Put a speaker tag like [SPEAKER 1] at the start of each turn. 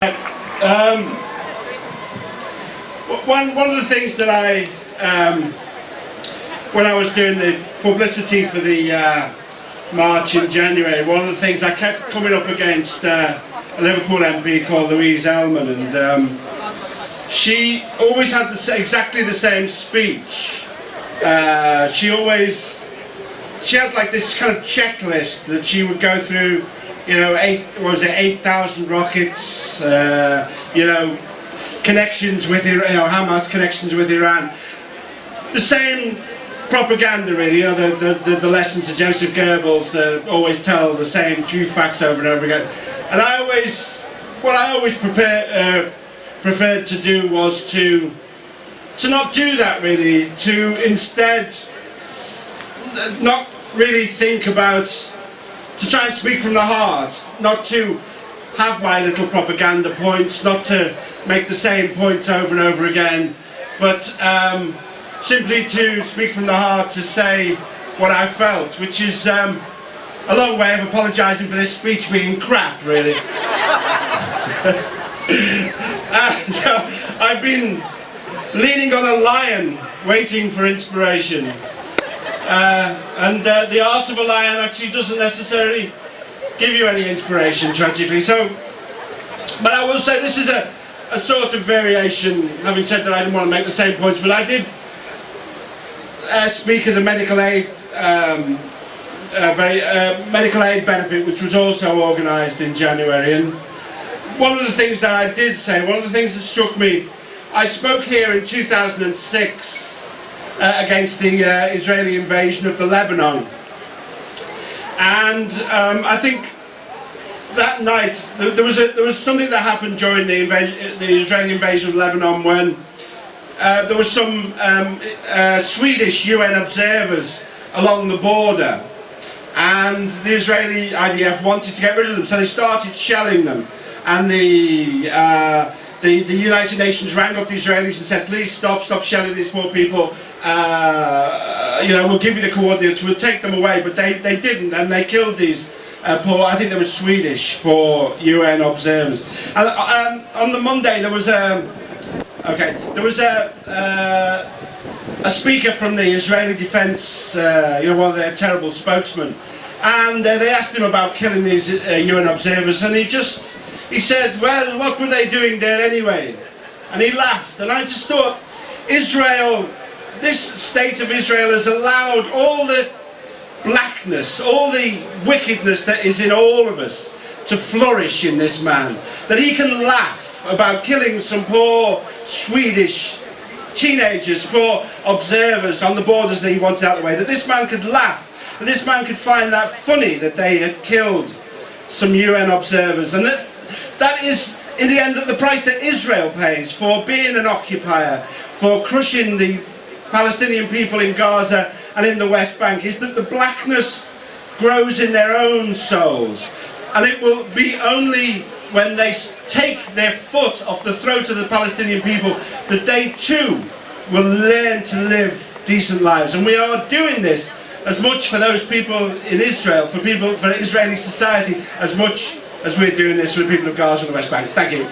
[SPEAKER 1] One of the things that when I was doing the publicity for the march in January, one of the things I kept coming up against a Liverpool MP called Louise Ellman, and she always had exactly the same speech. She had like this kind of checklist that she would go through. You know, 8,000 rockets, you know, connections with Iran, you know, Hamas connections with Iran. The same propaganda, really, you know, the lessons of Joseph Goebbels that always tell the same few facts over and over again. And what I always preferred to do was to not do that, really, to instead not really think about, to try and speak from the heart, not to have my little propaganda points, not to make the same points over and over again, but simply to speak from the heart, to say what I felt, which is a long way of apologising for this speech being crap, really. So I've been leaning on a lion, waiting for inspiration. And the arse of a lion actually doesn't necessarily give you any inspiration, tragically. So, but I will say this is a sort of variation, having said that I didn't want to make the same points, but I did speak of the medical aid benefit, which was also organised in January. And one of the things that I did say, one of the things that struck me, I spoke here in 2006 against the Israeli invasion of the Lebanon, and I think that night there was something that happened during the Israeli invasion of Lebanon when there were some Swedish UN observers along the border, and the Israeli IDF wanted to get rid of them, so they started shelling them, and the United Nations rang up the Israelis and said, please stop shelling these poor people, you know, we'll give you the coordinates, we'll take them away, but they didn't, and they killed these poor, I think they were Swedish, poor UN observers. And on the Monday there was a speaker from the Israeli defense, you know, one of their terrible spokesmen, and they asked him about killing these UN observers, and he said, well, what were they doing there anyway? And he laughed, and I just thought, Israel, this state of Israel has allowed all the blackness, all the wickedness that is in all of us to flourish in this man. That he can laugh about killing some poor Swedish teenagers, poor observers on the borders that he wanted out of the way. That this man could laugh, that this man could find that funny that they had killed some UN observers, and that is, in the end, the price that Israel pays for being an occupier, for crushing the Palestinian people in Gaza and in the West Bank, is that the blackness grows in their own souls. And it will be only when they take their foot off the throat of the Palestinian people that they too will learn to live decent lives. And we are doing this as much for those people in Israel, for Israeli society, as much as we're doing this for the people of Gaza and the West Bank. Thank you.